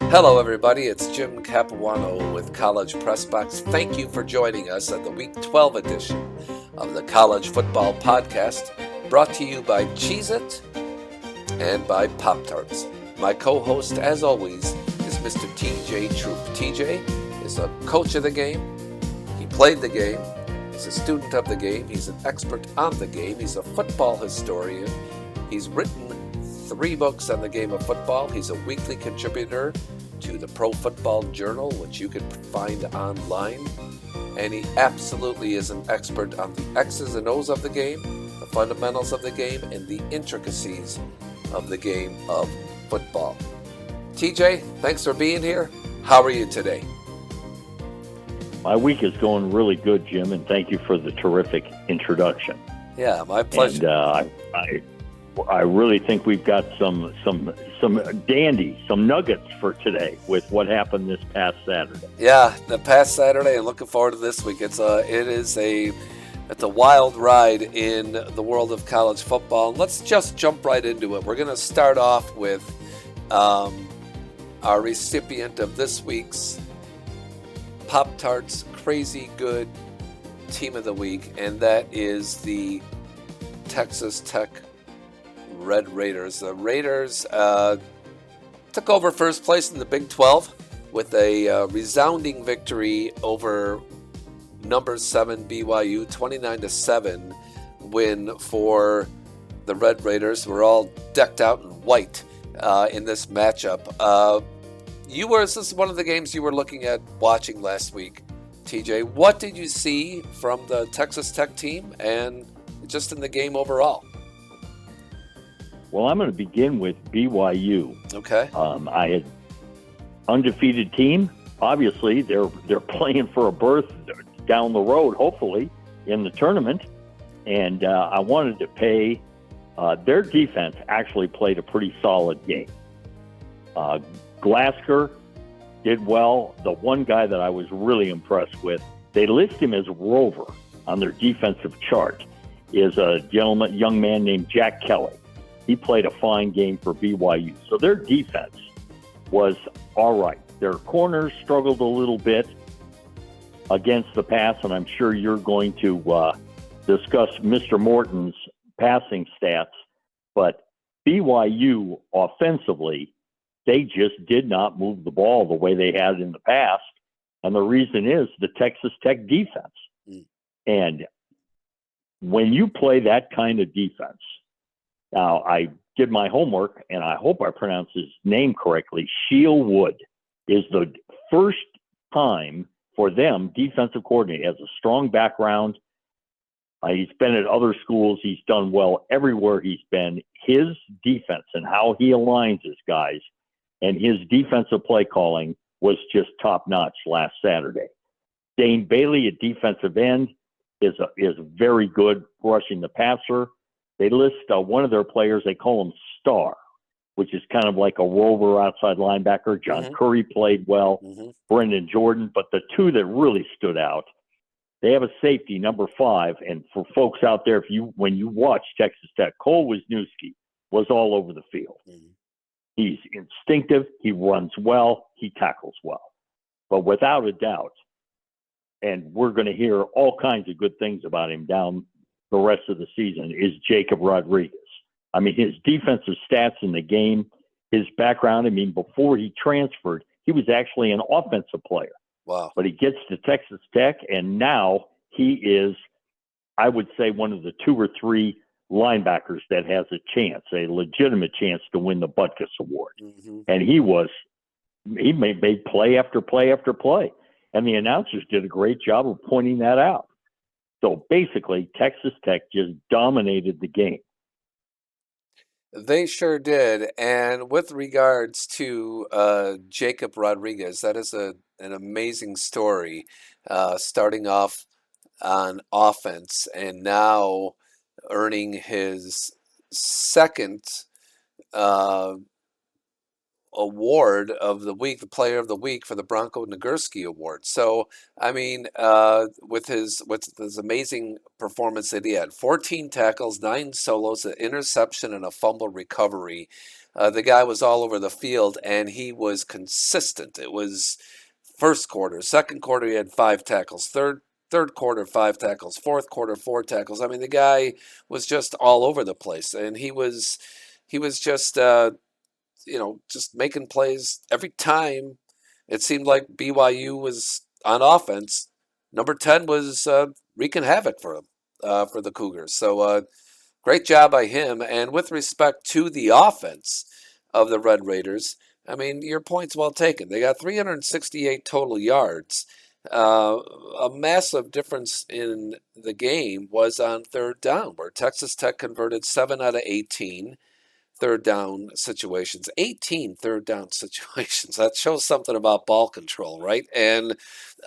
Hello, everybody. It's Jim Capuano with CollegePressbox. Thank you for joining us at the Week 12 edition of the College Football Podcast, brought to you by Cheez-It and by Pop-Tarts. My co-host, as always, is Mr. TJ Troop. TJ is a coach of the game. He played the game. He's a student of the game. He's an expert on the game. He's a football historian. He's written 3 books on the game of football. He's a weekly contributor to the Pro Football Journal, which you can find online. And he absolutely is an expert on the X's and O's of the game, the fundamentals of the game, and the intricacies of the game of football. TJ, thanks for being here. How are you today? My week is going really good, Jim, and thank you for the terrific introduction. Yeah, my pleasure. And I really think we've got some nuggets for today with what happened this past Saturday. Yeah, the past Saturday, and looking forward to this week. It's a wild ride in the world of college football. Let's just jump right into it. We're going to start off with our recipient of this week's Pop-Tarts Crazy Good Team of the Week, and that is the Texas Tech Red Raiders. The Raiders took over first place in the Big 12 with a resounding victory over number 7 BYU, 29-7 win for the Red Raiders. We're all decked out in white in this matchup. This is one of the games you were looking at watching last week, TJ. What did you see from the Texas Tech team and just in the game overall? Well, I'm going to begin with BYU. Okay. I had undefeated team. Obviously, they're playing for a berth down the road, hopefully, in the tournament. And I wanted to pay. Their defense actually played a pretty solid game. Glasker did well. The one guy that I was really impressed with, they list him as Rover on their defensive chart, is a young man named Jack Kelly. He played a fine game for BYU. So their defense was all right. Their corners struggled a little bit against the pass, and I'm sure you're going to discuss Mr. Morton's passing stats. But BYU offensively, they just did not move the ball the way they had in the past. And the reason is the Texas Tech defense. And when you play that kind of defense, now, I did my homework, and I hope I pronounced his name correctly. Wood is the first time for them defensive coordinator. He has a strong background. He's been at other schools. He's done well everywhere he's been. His defense and how he aligns his guys and his defensive play calling was just top-notch last Saturday. Dane Bailey at defensive end is very good rushing the passer. They list one of their players, they call him Star, which is kind of like a rover outside linebacker. John Curry played well, Brendan Jordan. But the two that really stood out, they have a safety, number 5. And for folks out there, when you watch Texas Tech, Cole Wisniewski was all over the field. He's instinctive. He runs well. He tackles well. But without a doubt, and we're going to hear all kinds of good things about him down the rest of the season, is Jacob Rodriguez. I mean, his defensive stats in the game, his background, before he transferred, he was actually an offensive player. Wow. But he gets to Texas Tech, and now he is, I would say, one of the 2 or 3 linebackers that has a legitimate chance to win the Butkus Award. And he made play after play after play. And the announcers did a great job of pointing that out. So basically, Texas Tech just dominated the game. They sure did. And with regards to Jacob Rodriguez, that is an amazing story, starting off on offense and now earning his second award of the week, the player of the week for the Bronco Nagurski Award. So, with his amazing performance that he had, 14 tackles, 9 solos, an interception, and a fumble recovery. The guy was all over the field, and he was consistent. It was first quarter, second quarter, he had 5 tackles. Third quarter, 5 tackles. Fourth quarter, 4 tackles. I mean, the guy was just all over the place, and he was just just making plays every time. It seemed like BYU was on offense. Number 10 was wreaking havoc for him, for the Cougars. So great job by him. And with respect to the offense of the Red Raiders, I mean, your point's well taken. They got 368 total yards. A massive difference in the game was on third down, where Texas Tech converted 7 out of 18 third down situations. 18 third down situations. That shows something about ball control, right? And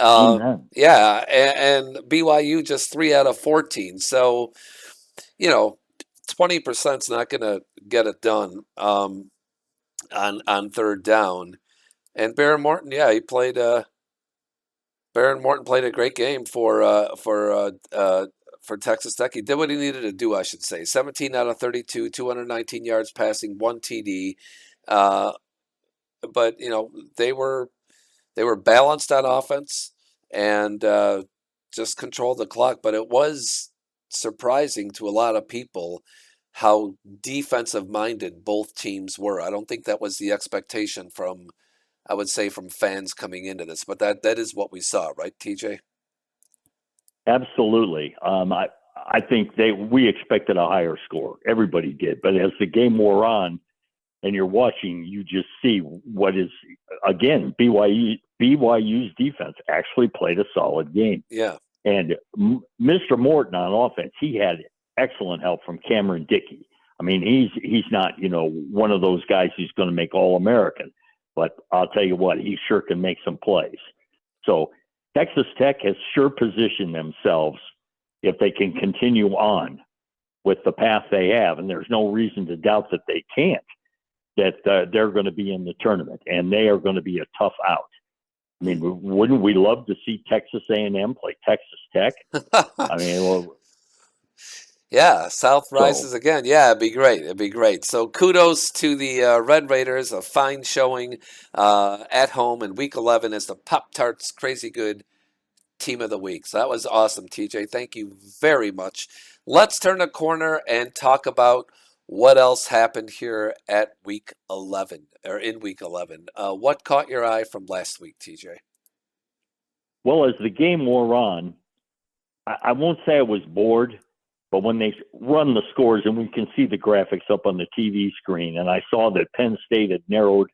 Amen. yeah, and BYU just 3 out of 14. So, you know, 20% is not going to get it done on third down. And Baron Morton, yeah, he played. Baron Morton played a great game for Texas Tech. He did what he needed to do, I should say. 17 out of 32, 219 yards passing, 1 TD. Uh, but they were balanced on offense and just controlled the clock. But it was surprising to a lot of people how defensive minded both teams were. I don't think that was the expectation from, I would say, from fans coming into this, but that is what we saw, right, TJ? Absolutely. I think we expected a higher score. Everybody did. But as the game wore on and you're watching, you just see what is, again, BYU's defense actually played a solid game. Yeah. And Mr. Morton on offense, he had excellent help from Cameron Dickey. I mean, he's not, one of those guys who's going to make All-American. But I'll tell you what, he sure can make some plays. So Texas Tech has sure positioned themselves, if they can continue on with the path they have, and there's no reason to doubt that they can't, that they're going to be in the tournament, and they are going to be a tough out. I mean, wouldn't we love to see Texas A&M play Texas Tech? I mean, well, yeah, South rises again. Yeah, it'd be great. It'd be great. So kudos to the Red Raiders, a fine showing at home in Week 11 as the Pop-Tarts Crazy Good Team of the Week. So that was awesome, TJ. Thank you very much. Let's turn the corner and talk about what else happened here at Week 11, or in Week 11. What caught your eye from last week, TJ? Well, as the game wore on, I won't say I was bored, but when they run the scores and we can see the graphics up on the TV screen, and I saw that Penn State had narrowed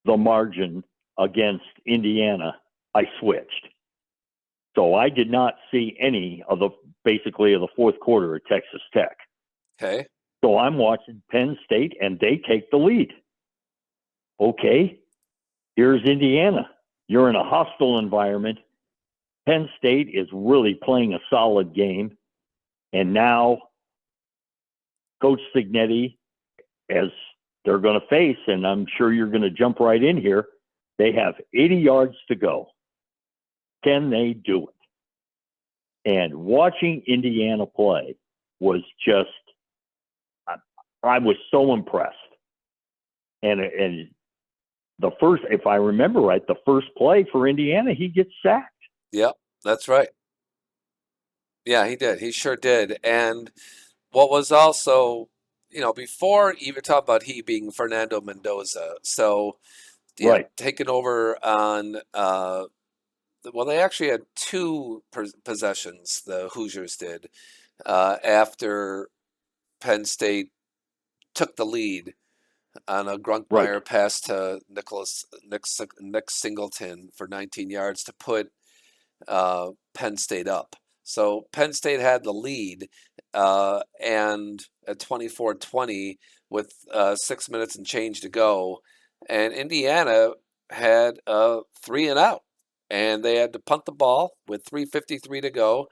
the margin against Indiana, I switched. So I did not see any of the fourth quarter of Texas Tech. Okay. So I'm watching Penn State, and they take the lead. Okay, here's Indiana. You're in a hostile environment. Penn State is really playing a solid game. And now Coach Signetti, as they're going to face, and I'm sure you're going to jump right in here, they have 80 yards to go. Can they do it? And watching Indiana play was just, I was so impressed. And the first, if I remember right, the first play for Indiana, he gets sacked. Yep, that's right. Yeah, he did. He sure did. And what was also, before even talk about he being Fernando Mendoza, so Right. taking over on, well, they actually had two possessions, the Hoosiers did, after Penn State took the lead on a Grunkmeyer pass to Nick Singleton for 19 yards to put Penn State up. So Penn State had the lead, and at 24-20 with 6 minutes and change to go, and Indiana had a 3 and out, and they had to punt the ball with 3:53 to go.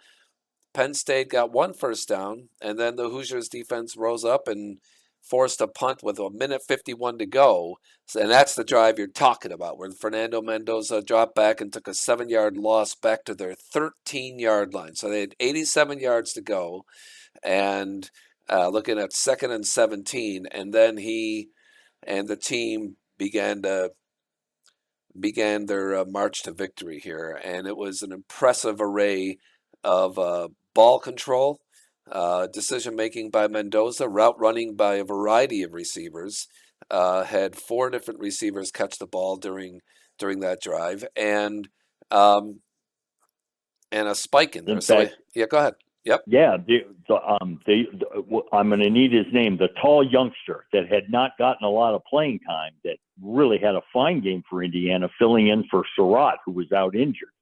Penn State got one first down, and then the Hoosiers defense rose up and forced a punt with 1:51 to go. And that's the drive you're talking about, where Fernando Mendoza dropped back and took a 7-yard loss back to their 13-yard line. So they had 87 yards to go, and looking at 2nd and 17, and then he and the team began their march to victory here. And it was an impressive array of ball control, decision making by Mendoza, route running by a variety of receivers. Had 4 different receivers catch the ball during that drive, and a spike in there. In fact, yeah, go ahead. Yep. yeah, I'm going to need his name. The tall youngster that had not gotten a lot of playing time, that really had a fine game for Indiana, filling in for Surratt, who was out injured.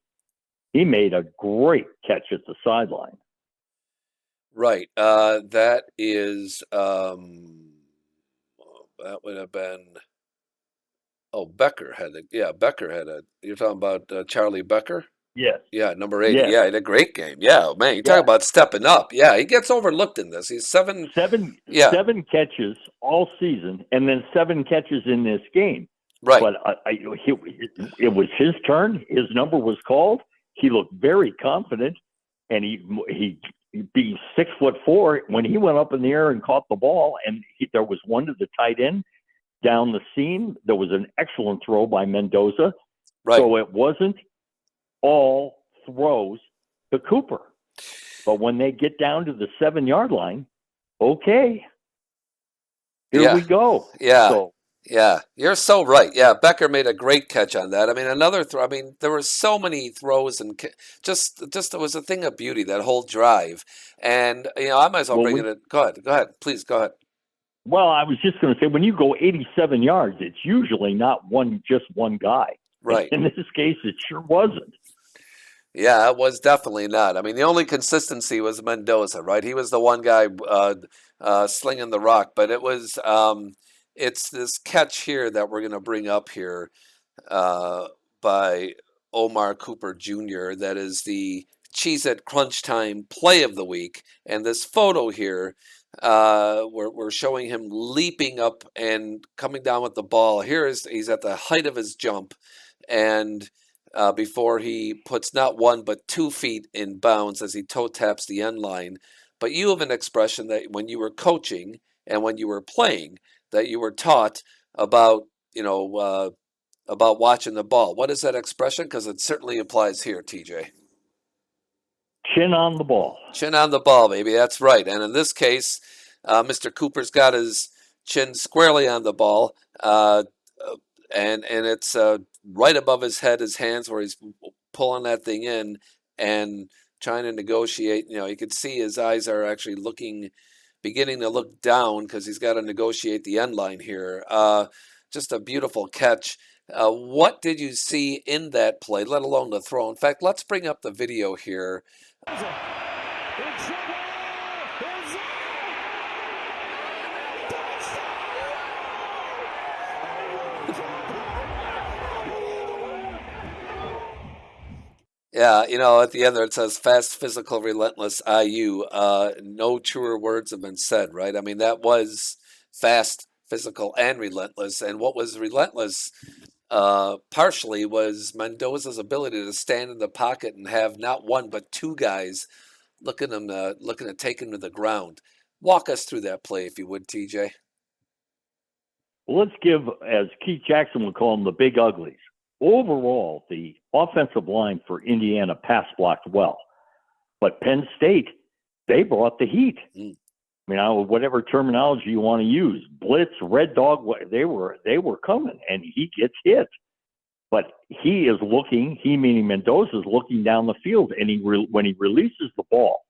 He made a great catch at the sideline. Right. That is that would have been. Oh, Becker had a. Yeah, Becker had a. You're talking about Charlie Becker? Yes. Yeah, number 80. Yes. Yeah, he had a great game. Yeah, man, you talk Yeah. about stepping up. Yeah, he gets overlooked in this. He's seven. Yeah, 7 catches all season, and then 7 catches in this game. right. But it was his turn. His number was called. He looked very confident, and he being 6'4" when he went up in the air and caught the ball, and there was one to the tight end down the seam. There was an excellent throw by Mendoza. Right. So it wasn't all throws to Cooper. But when they get down to the 7-yard line, okay, here we go. Yeah. So, yeah, you're so right. Yeah, Becker made a great catch on that. I mean, another throw. I mean, there were so many throws, and just it was a thing of beauty, that whole drive. And I might as well bring it in. Go ahead. Please go ahead. Well, I was just going to say, when you go 87 yards, it's usually not just one guy. Right. In this case, it sure wasn't. Yeah, it was definitely not. I mean, the only consistency was Mendoza, right? He was the one guy slinging the rock, but it was it's this catch here that we're going to bring up here by Omar Cooper Jr. That is the Cheez-It Crunch Time Play of the Week, and this photo here, we're showing him leaping up and coming down with the ball. He's at the height of his jump, and before he puts not 1 but 2 feet in bounds as he toe taps the end line. But you have an expression that when you were coaching and when you were playing, that you were taught about watching the ball. What is that expression? Because it certainly applies here, TJ. Chin on the ball. Chin on the ball, baby. That's right. And in this case, Mr. Cooper's got his chin squarely on the ball, and it's right above his head, his hands, where he's pulling that thing in and trying to negotiate. You can see his eyes are actually beginning to look down, because he's got to negotiate the end line here. Just a beautiful catch. What did you see in that play, let alone the throw? In fact, let's bring up the video here. Yeah, at the end there it says fast, physical, relentless IU. No truer words have been said, right? I mean, that was fast, physical, and relentless. And what was relentless partially was Mendoza's ability to stand in the pocket and have not 1 but 2 guys looking to take him to the ground. Walk us through that play, if you would, TJ. Well, let's give, as Keith Jackson would call them, the big uglies. Overall, the offensive line for Indiana pass blocked well, but Penn State, they brought the heat. I mean, whatever terminology you want to use, blitz, red dog, they were coming, and he gets hit. But he meaning Mendoza, is looking down the field, and when he releases the ball,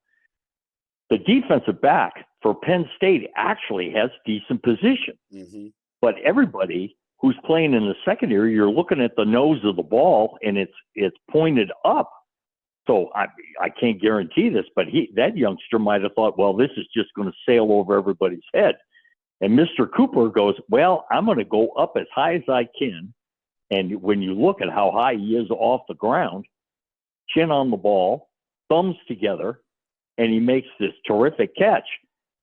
the defensive back for Penn State actually has decent position. Mm-hmm. But everybody who's playing in the secondary, you're looking at the nose of the ball, and it's pointed up. So I can't guarantee this, but that youngster might have thought, well, this is just going to sail over everybody's head. And Mr. Cooper goes, well, I'm going to go up as high as I can. And when you look at how high he is off the ground, chin on the ball, thumbs together, and he makes this terrific catch.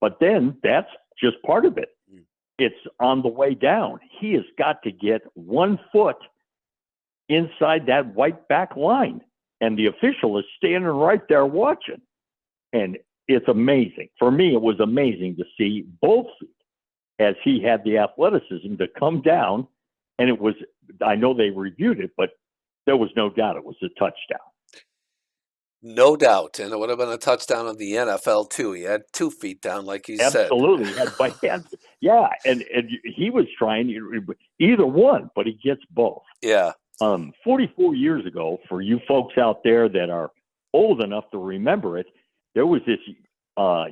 But then that's just part of it. It's on the way down. He has got to get 1 foot inside that white back line. And the official is standing right there watching. And it's amazing. For me, it was amazing to see both feet as he had the athleticism to come down, and it was, I know they reviewed it, but there was no doubt it was a touchdown. No doubt. And it would have been a touchdown of the NFL, too. He had 2 feet down, like you said. Absolutely. He had by hands. Yeah, and he was trying either one, but he gets both. Yeah. 44 years ago, for you folks out there that are old enough to remember it, there was this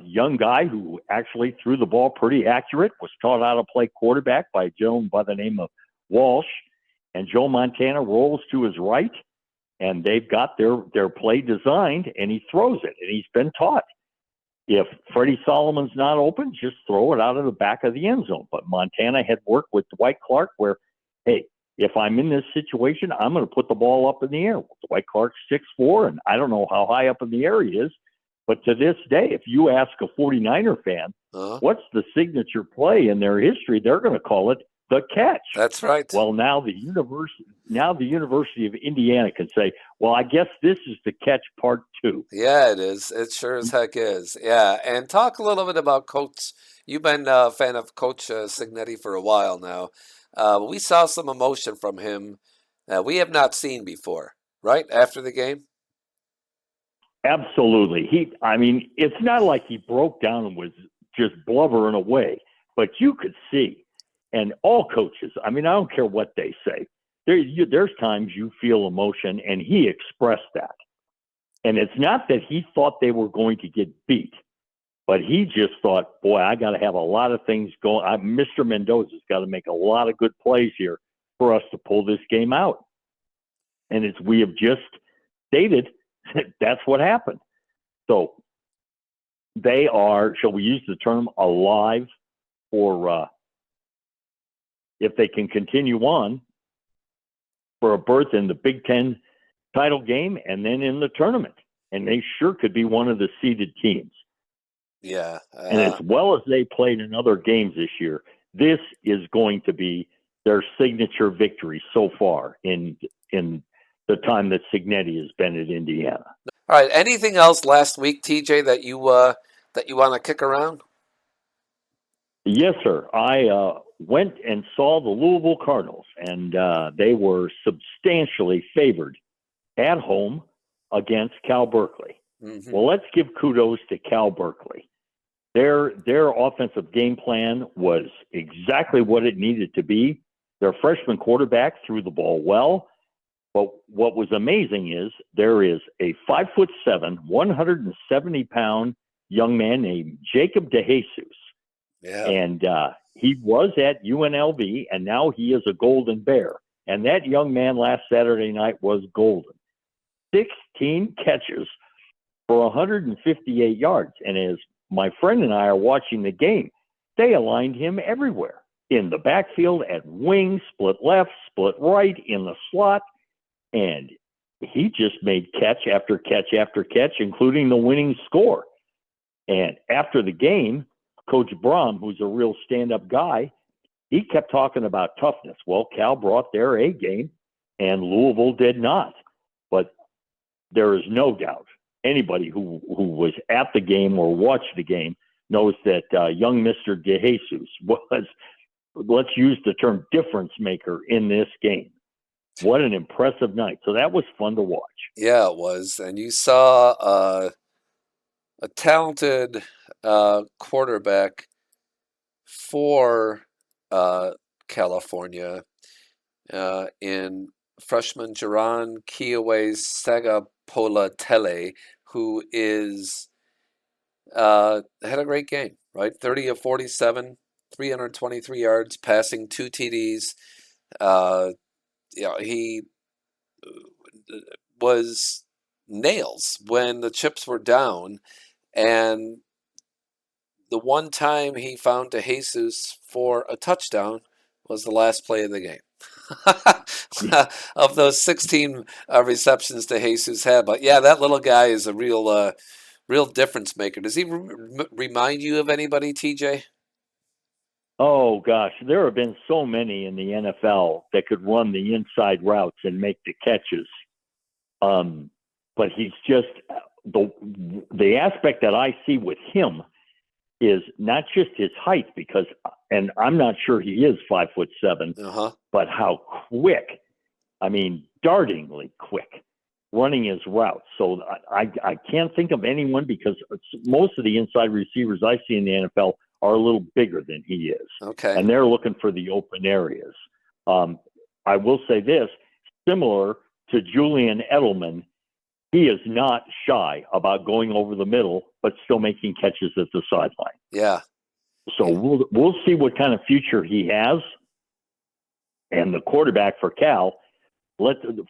young guy who actually threw the ball pretty accurate, was taught how to play quarterback by a gentleman by the name of Walsh, and Joe Montana rolls to his right, and they've got their play designed, and he throws it, and he's been taught, if Freddie Solomon's not open, just throw it out of the back of the end zone. But Montana had worked with Dwight Clark where, hey, if I'm in this situation, I'm going to put the ball up in the air. Well, Dwight Clark's 6'4", and I don't know how high up in the air he is, but to this day, if you ask a 49er fan, what's the signature play in their history, they're going to call it the catch. That's right. Well, now the University of Indiana can say, well, I guess this is the catch part 2. Yeah, it is. It sure as heck is. Yeah, and talk a little bit about Coach. You've been a fan of Coach Signetti for a while now. We saw some emotion from him we have not seen before, right, after the game? Absolutely. It's not like he broke down and was just blubbering away, but you could see. And all coaches, I don't care what they say. There's times you feel emotion, and he expressed that. And it's not that he thought they were going to get beat, but he just thought, boy, I got to have a lot of things going. Mr. Mendoza's got to make a lot of good plays here for us to pull this game out. And as we have just stated, that's what happened. So they are, shall we use the term, alive for if they can continue on for a berth in the Big Ten title game and then in the tournament. And they sure could be one of the seeded teams. Yeah. And as well as they played in other games this year, this is going to be their signature victory so far in the time that Signetti has been at Indiana. All right. Anything else last week, TJ, that you want to kick around? Yes, sir. I went and saw the Louisville Cardinals, and they were substantially favored at home against Cal Berkeley. Mm-hmm. Well, let's give kudos to Cal Berkeley. Their offensive game plan was exactly what it needed to be. Their freshman quarterback threw the ball well. But what was amazing is there is a 5'7", 170-pound young man named Jacob DeJesus. Yeah. And he was at UNLV, and now he is a Golden Bear. And that young man last Saturday night was golden. 16 catches for 158 yards. And as my friend and I are watching the game, they aligned him everywhere. In the backfield, at wing, split left, split right, in the slot. And he just made catch after catch after catch, including the winning score. And after the game, Coach Brom, who's a real stand-up guy, he kept talking about toughness. Well, Cal brought their A game, and Louisville did not. But there is no doubt anybody who was at the game or watched the game knows that young Mr. DeJesus was, let's use the term, difference maker in this game. What an impressive night. So that was fun to watch. Yeah, it was. And you saw a talented quarterback for California in freshman Jaron Sagapolatelli, who is had a great game, right? 30 of 47, 323 yards, passing 2 TDs. He was nails when the chips were down, and the one time he found DeJesus for a touchdown was the last play of the game. Of those 16 receptions DeJesus had. But yeah, that little guy is a real difference maker. Does he remind you of anybody, TJ? Oh, gosh, there have been so many in the NFL that could run the inside routes and make the catches. But he's just the aspect that I see with him is not just his height, because, and I'm not sure he is 5'7", but how quick, I mean, dartingly quick, running his routes. So I can't think of anyone, because most of the inside receivers I see in the NFL are a little bigger than he is. Okay. And they're looking for the open areas. I will say this, similar to Julian Edelman, he is not shy about going over the middle, but still making catches at the sideline. Yeah. So we'll see what kind of future he has. And the quarterback for Cal,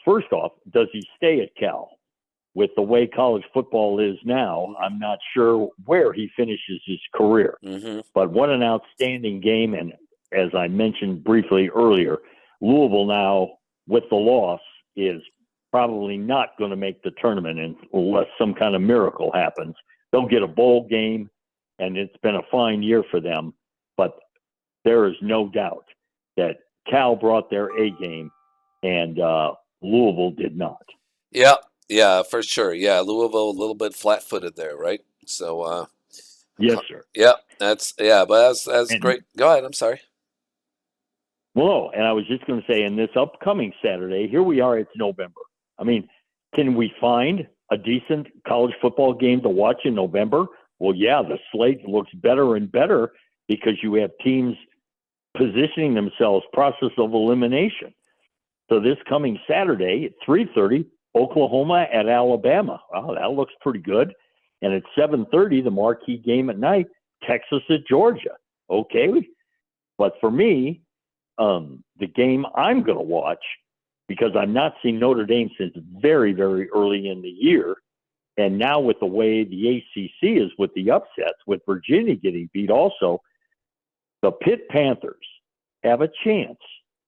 first off, does he stay at Cal? With the way college football is now, I'm not sure where he finishes his career. But what an outstanding game. And as I mentioned briefly earlier, Louisville now, with the loss, is probably not going to make the tournament unless some kind of miracle happens. They'll get a bowl game, and it's been a fine year for them. But there is no doubt that Cal brought their A game, and Louisville did not. Yeah, for sure. Yeah, Louisville a little bit flat-footed there, right? So, yes, sir. Yeah, but that's great. Go ahead. I'm sorry. Well, and I was just going to say, in this upcoming Saturday, here we are, it's November. I mean, can we find a decent college football game to watch in November? Well, yeah, the slate looks better and better because you have teams positioning themselves, process of elimination. So this coming Saturday at 3:30, Oklahoma at Alabama. Wow, that looks pretty good. And at 7:30, the marquee game at night, Texas at Georgia. Okay. But for me, the game I'm going to watch, because I'm not seeing Notre Dame since very, very early in the year. And now with the way the ACC is with the upsets, with Virginia getting beat also, the Pitt Panthers have a chance,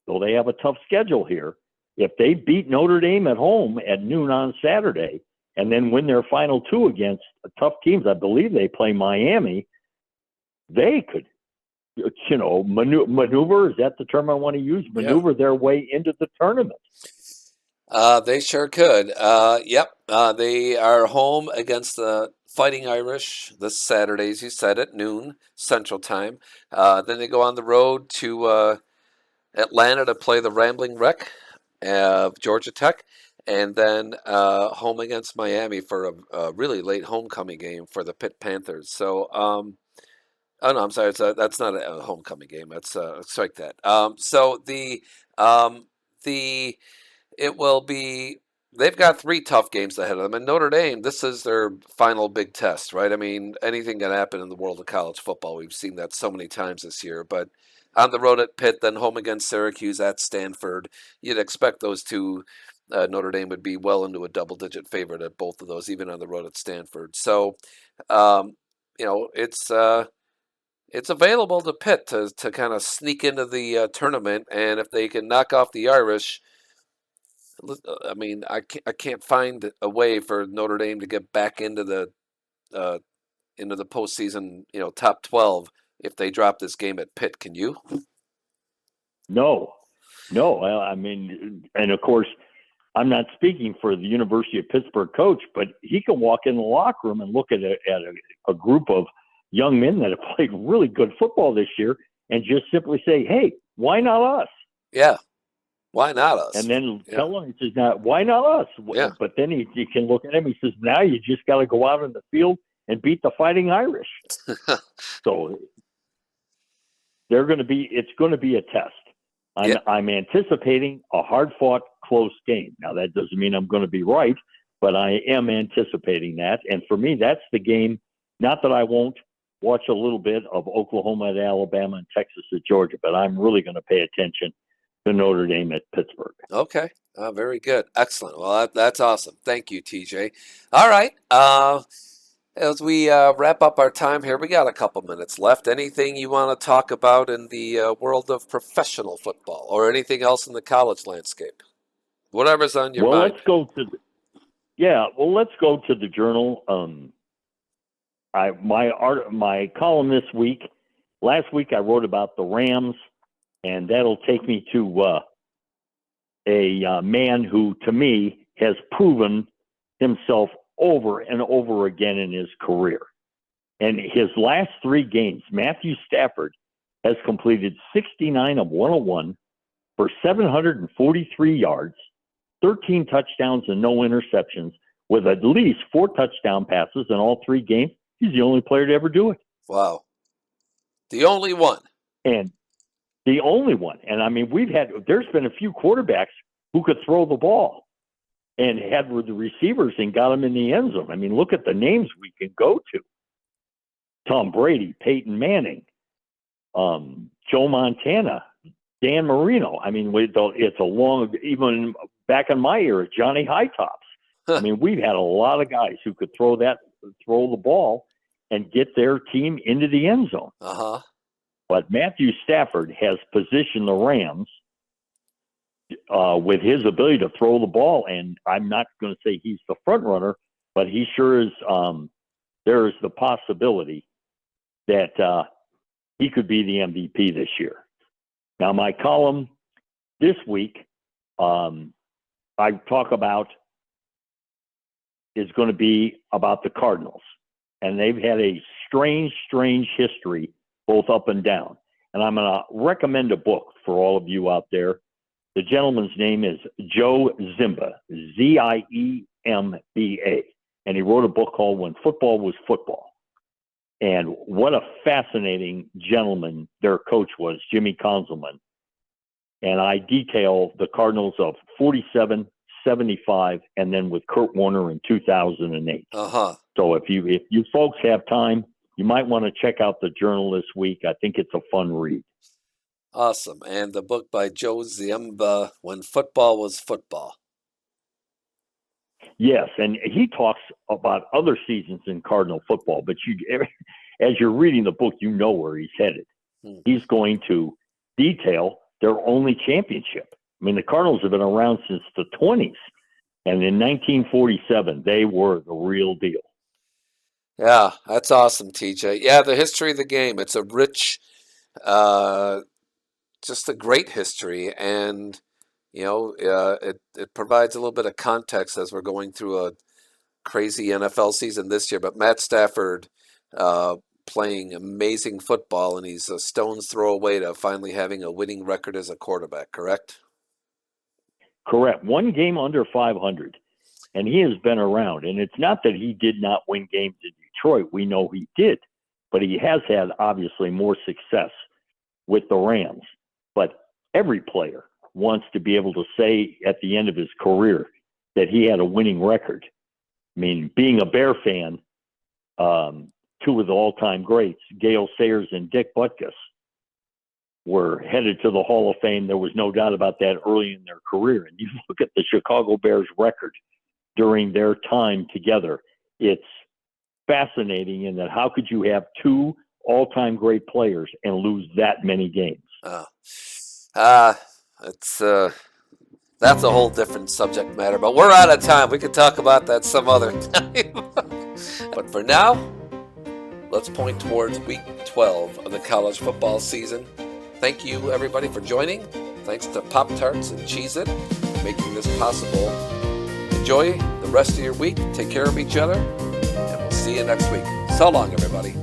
though they have a tough schedule here. If they beat Notre Dame at home at noon on Saturday and then win their final two against tough teams, I believe they play Miami, they could, maneuver, is that the term I want to use? Maneuver their way into the tournament. They sure could. Yep. They are home against the Fighting Irish this Saturday, as you said, at noon Central Time. Then they go on the road to Atlanta to play the Rambling Wreck of Georgia Tech, and then home against Miami for a really late homecoming game for the Pitt Panthers. So, oh no, I'm sorry. That's not a homecoming game. That's strike that. So it will be. They've got 3 tough games ahead of them, and Notre Dame. This is their final big test, right? I mean, anything can happen in the world of college football. We've seen that so many times this year. But on the road at Pitt, then home against Syracuse at Stanford, you'd expect those two. Notre Dame would be well into a double-digit favorite at both of those, even on the road at Stanford. So, it's available to Pitt to kind of sneak into the tournament, and if they can knock off the Irish, I mean, I can't find a way for Notre Dame to get back into the postseason, top 12 if they drop this game at Pitt. Can you? No. I mean, and of course, I'm not speaking for the University of Pittsburgh coach, but he can walk in the locker room and look at a group of young men that have played really good football this year and just simply say, hey, why not us? Yeah. Why not us? And then tell him, he says, why not us? Yeah. But then he can look at him, he says, now you just got to go out in the field and beat the Fighting Irish. So it's going to be a test. I'm anticipating a hard-fought, close game. Now, that doesn't mean I'm going to be right, but I am anticipating that. And for me, that's the game. Not that I won't watch a little bit of Oklahoma at Alabama and Texas at Georgia, but I'm really going to pay attention to Notre Dame at Pittsburgh. Okay. Very good. Excellent. Well, that's awesome. Thank you, TJ. All right. As we wrap up our time here, we got a couple minutes left. Anything you want to talk about in the world of professional football or anything else in the college landscape? Whatever's on your mind. Let's go to the Journal. My column this week. Last week I wrote about the Rams, and that'll take me to a man who, to me, has proven himself over and over again in his career. And his last 3 games, Matthew Stafford has completed 69 of 101 for 743 yards, 13 touchdowns and no interceptions, with at least 4 touchdown passes in all 3 games. He's the only player to ever do it. Wow. The only one. And the only one. And I mean, there's been a few quarterbacks who could throw the ball and had the receivers and got them in the end zone. I mean, look at the names we can go to. Tom Brady, Peyton Manning, Joe Montana, Dan Marino. I mean, it's a long, even back in my era, Johnny Hightops. I mean, we've had a lot of guys who could throw the ball and get their team into the end zone. Uh-huh. But Matthew Stafford has positioned the Rams with his ability to throw the ball, and I'm not going to say he's the front runner, but he sure is. There is the possibility that he could be the MVP this year. Now, my column this week, I talk about, is going to be about the Cardinals. And they've had a strange history, both up and down. And I'm going to recommend a book for all of you out there. The gentleman's name is Joe Zimba, Ziemba. And he wrote a book called When Football Was Football. And what a fascinating gentleman their coach was, Jimmy Conzelman. And I detail the Cardinals of 47, 75, and then with Kurt Warner in 2008. Uh-huh. So if you folks have time, you might want to check out the journal this week. I think it's a fun read. Awesome. And the book by Joe Ziemba, When Football Was Football. Yes, and he talks about other seasons in Cardinal football, but as you're reading the book, you know where he's headed. He's going to detail their only championship. I mean, the Cardinals have been around since the 20s, and in 1947, they were the real deal. Yeah, that's awesome, TJ. Yeah, the history of the game. It's a rich, just a great history, and it provides a little bit of context as we're going through a crazy NFL season this year. But Matt Stafford playing amazing football, and he's a stone's throw away to finally having a winning record as a quarterback, correct? Correct. 1 game under 500, and he has been around. And it's not that he did not win games in Detroit. We know he did, but he has had obviously more success with the Rams. But every player wants to be able to say at the end of his career that he had a winning record. I mean, being a Bear fan, 2 of the all-time greats, Gale Sayers and Dick Butkus, were headed to the Hall of Fame. There was no doubt about that early in their career. And you look at the Chicago Bears record during their time together, it's fascinating in that how could you have 2 all-time great players and lose that many games? That's a whole different subject matter, but we're out of time. We could talk about that some other time. But for now, let's point towards week 12 of the college football season. Thank you, everybody, for joining. Thanks to Pop-Tarts and Cheez-It for making this possible. Enjoy the rest of your week. Take care of each other, and we'll see you next week. So long, everybody.